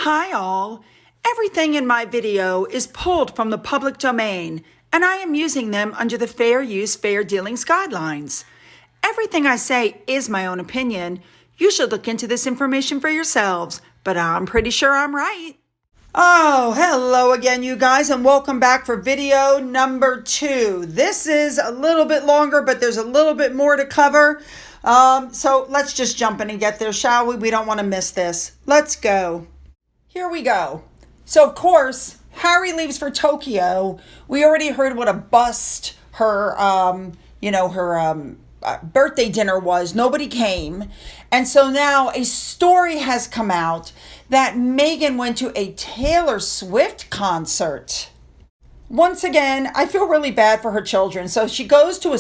Hi all! Everything in my video is pulled from the public domain, and I am using them under the Fair Use, Fair Dealings guidelines. Everything I say is my own opinion. You should look into this information for yourselves, but I'm pretty sure I'm right. Oh, hello again, you guys, and welcome back for video number 2. This is a little bit longer, but there's a little bit more to cover. So let's just jump in and get there, shall we? We don't want to miss this. Let's go. Here we go. So, of course, Harry leaves for Tokyo. We already heard what a bust her birthday dinner was. Nobody came. And so now a story has come out that Meghan went to a Taylor Swift concert. Once again, I feel really bad for her children. So she goes to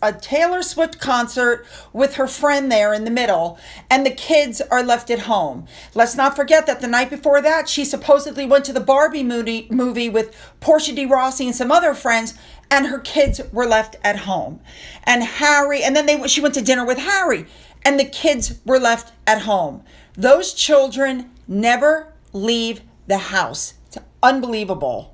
a Taylor Swift concert with her friend there in the middle, and the kids are left at home. Let's not forget that the night before that, she supposedly went to the Barbie movie with Portia de Rossi and some other friends, and her kids were left at home. And Harry, and then she went to dinner with Harry, and the kids were left at home. Those children never leave the house. It's unbelievable.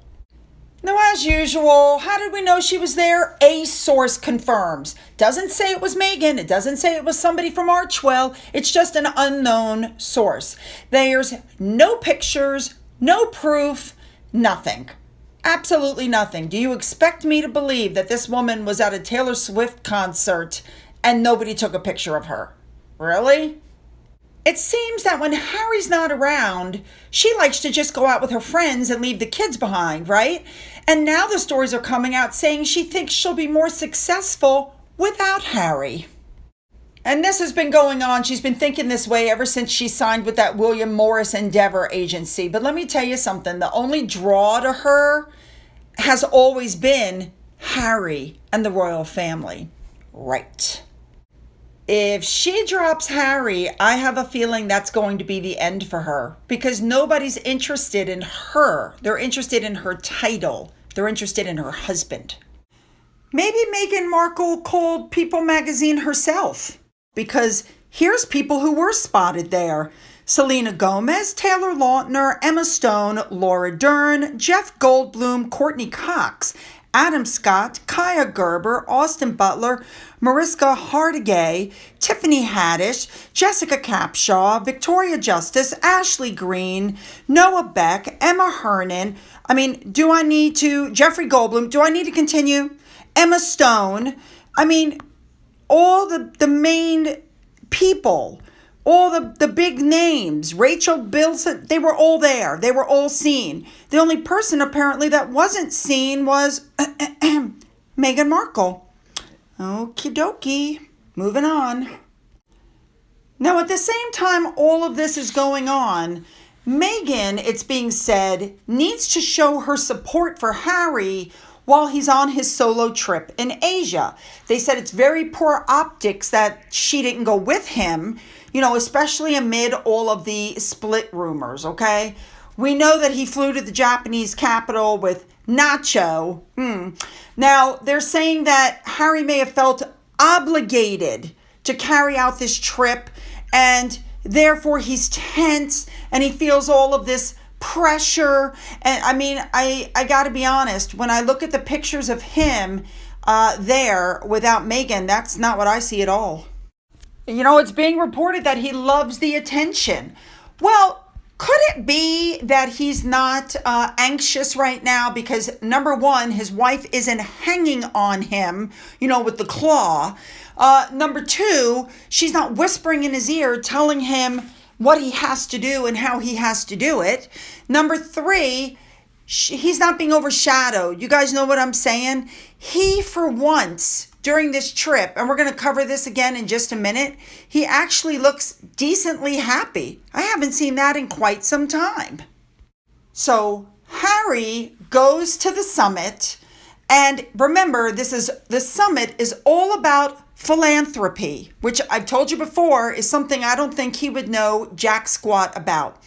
Now, as usual, how did we know she was there? A source confirms. Doesn't say it was Meghan. It doesn't say it was somebody from Archwell. It's just an unknown source. There's no pictures, no proof, nothing. Absolutely nothing. Do you expect me to believe that this woman was at a Taylor Swift concert and nobody took a picture of her? Really? It seems that when Harry's not around, she likes to just go out with her friends and leave the kids behind, right? And now the stories are coming out saying she thinks she'll be more successful without Harry. And this has been going on. She's been thinking this way ever since she signed with that William Morris Endeavor agency. But let me tell you something. The only draw to her has always been Harry and the royal family. Right. If she drops Harry, I have a feeling that's going to be the end for her, because nobody's interested in her. They're interested in her title. They're interested in her husband. Maybe Meghan Markle called People magazine herself, because here's people who were spotted there. Selena Gomez, Taylor Lautner, Emma Stone, Laura Dern, Jeff Goldblum, Courtney Cox, Adam Scott, Kaya Gerber, Austin Butler, Mariska Hargitay, Tiffany Haddish, Jessica Capshaw, Victoria Justice, Ashley Green, Noah Beck, Emma Hernan. Jeffrey Goldblum. Do I need to continue? Emma Stone. All the main people, all the big names, Rachel Bilson, they were all there. They were all seen. The only person apparently that wasn't seen was Meghan Markle. Okie dokie. Moving on. Now, at the same time all of this is going on, Meghan, it's being said, needs to show her support for Harry while he's on his solo trip in Asia. They said it's very poor optics that she didn't go with him, especially amid all of the split rumors, okay? We know that he flew to the Japanese capital with Nacho. Now, they're saying that Harry may have felt obligated to carry out this trip, and therefore he's tense and he feels all of this pressure. And I got to be honest, when I look at the pictures of him there without Meghan, that's not what I see at all. It's being reported that he loves the attention. Well, could it be that he's not anxious right now because, number one, his wife isn't hanging on him, with the claw. Number two, she's not whispering in his ear telling him what he has to do and how he has to do it. Number three, he's not being overshadowed. You guys know what I'm saying? He, for once, during this trip, and we're going to cover this again in just a minute, he actually looks decently happy. I haven't seen that in quite some time. So Harry goes to the summit, and remember, the summit is all about philanthropy, which I've told you before is something I don't think he would know jack squat about.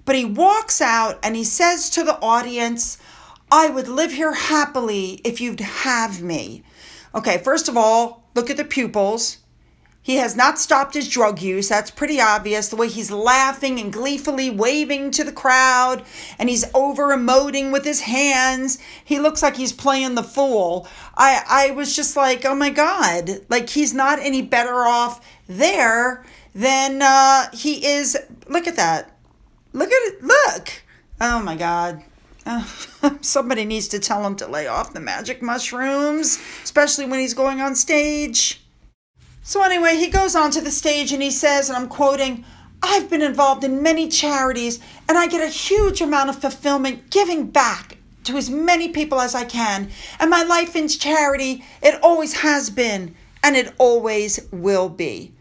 But he walks out and he says to the audience, "I would live here happily if you'd have me." Okay, first of all, look at the pupils. He has not stopped his drug use. That's pretty obvious. The way he's laughing and gleefully waving to the crowd, and he's over emoting with his hands. He looks like he's playing the fool. I was just like, oh my God, like he's not any better off there than he is. Look at that. Look at it. Look. Oh my God. Somebody needs to tell him to lay off the magic mushrooms, especially when he's going on stage. So anyway, he goes onto the stage and he says, and I'm quoting, "I've been involved in many charities and I get a huge amount of fulfillment giving back to as many people as I can. And my life in charity, it always has been and it always will be."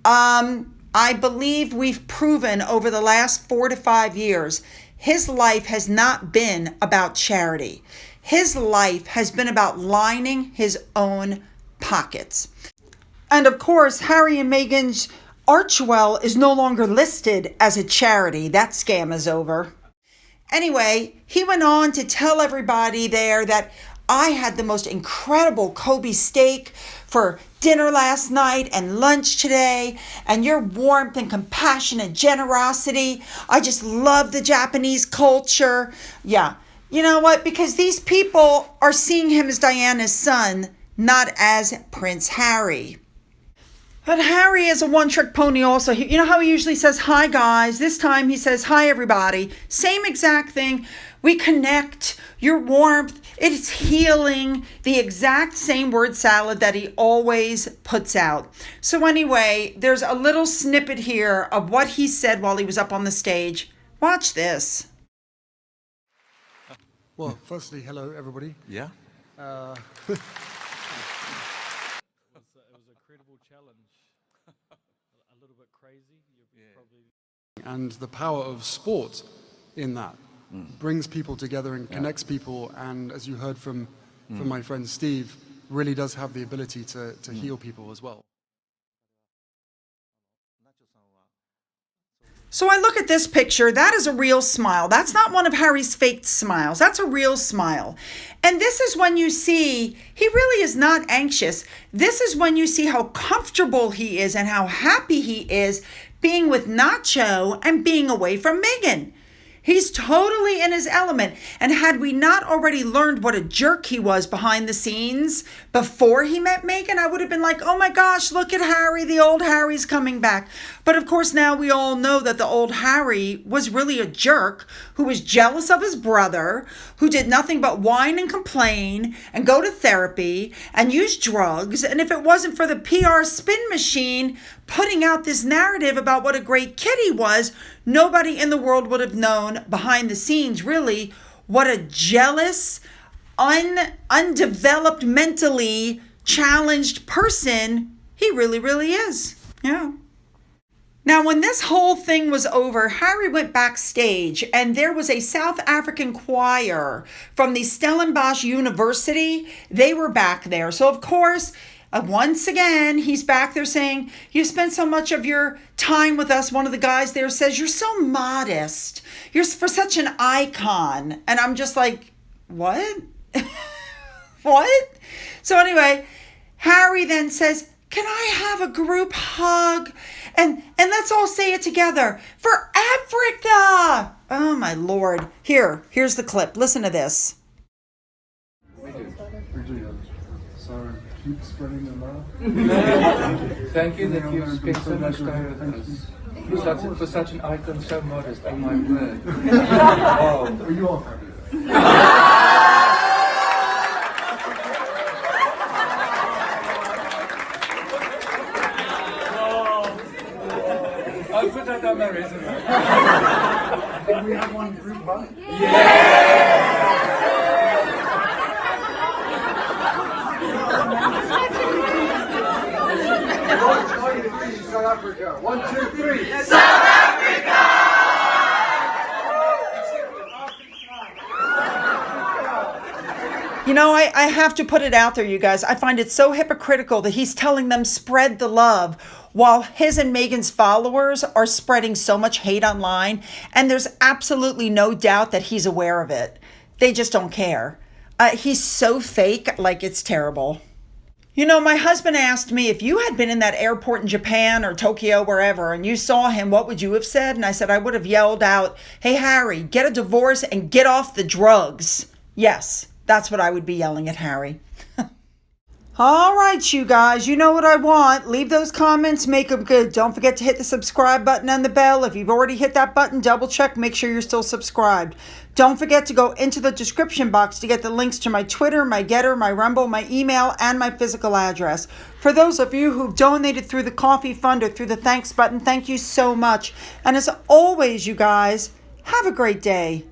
I believe we've proven over the last 4 to 5 years, his life has not been about charity. His life has been about lining his own pockets. And of course, Harry and Meghan's Archewell is no longer listed as a charity. That scam is over. Anyway, he went on to tell everybody there that I had the most incredible Kobe steak for dinner last night and lunch today, and your warmth and compassion and generosity. I just love the Japanese culture. Yeah, you know what? Because these people are seeing him as Diana's son, not as Prince Harry. But Harry is a one-trick pony also. You know how he usually says, "Hi, guys." This time he says, "Hi, everybody." Same exact thing. We connect. Your warmth. It's healing. The exact same word salad that he always puts out. So anyway, there's a little snippet here of what he said while he was up on the stage. Watch this. Well, firstly, hello, everybody. Yeah. It was a credible challenge. A little bit crazy. And the power of sport in that brings people together and connects people. And as you heard from my friend Steve, really does have the ability to heal people as well. So I look at this picture. That is a real smile. That's not one of Harry's faked smiles. That's a real smile. And this is when you see he really is not anxious. This is when you see how comfortable he is and how happy he is being with Nacho and being away from Meghan. He's totally in his element. And had we not already learned what a jerk he was behind the scenes before he met Meghan, I would have been like, oh my gosh, look at Harry. The old Harry's coming back. But of course, now we all know that the old Harry was really a jerk who was jealous of his brother, who did nothing but whine and complain and go to therapy and use drugs. And if it wasn't for the PR spin machine putting out this narrative about what a great kid he was, nobody in the world would have known behind the scenes, really, what a jealous, undeveloped, mentally challenged person he really, really is. Yeah. Now, when this whole thing was over, Harry went backstage and there was a South African choir from the Stellenbosch University. They were back there. So, of course, once again, he's back there saying, "You spent so much of your time with us." One of the guys there says, "You're so modest. You're for such an icon." And I'm just like, what? What? So anyway, Harry then says, "Can I have a group hug? And let's all say it together. For Africa!" Oh, my Lord. Here's the clip. Listen to this. We do. So keep spreading the love. Thank you that you've spent so much time with us. For such an icon, so modest. Oh my word. Wow. Are you all happy? I'll put that on my resume. Did we have one group hug? South Africa. 1, 2, 3. South Africa! You know, I have to put it out there, you guys. I find it so hypocritical that he's telling them spread the love while his and Meghan's followers are spreading so much hate online. And there's absolutely no doubt that he's aware of it. They just don't care. He's so fake, like it's terrible. You know, my husband asked me, if you had been in that airport in Japan or Tokyo, wherever, and you saw him, what would you have said? And I said, I would have yelled out, hey, Harry, get a divorce and get off the drugs. Yes, that's what I would be yelling at Harry. All right, you guys, you know what I want. Leave those comments, make them good. Don't forget to hit the subscribe button and the bell. If you've already hit that button, double check, make sure you're still subscribed. Don't forget to go into the description box to get the links to my Twitter, my Getter, my Rumble, my email, and my physical address. For those of you who donated through the coffee fund or through the thanks button, thank you so much. And as always, you guys, have a great day.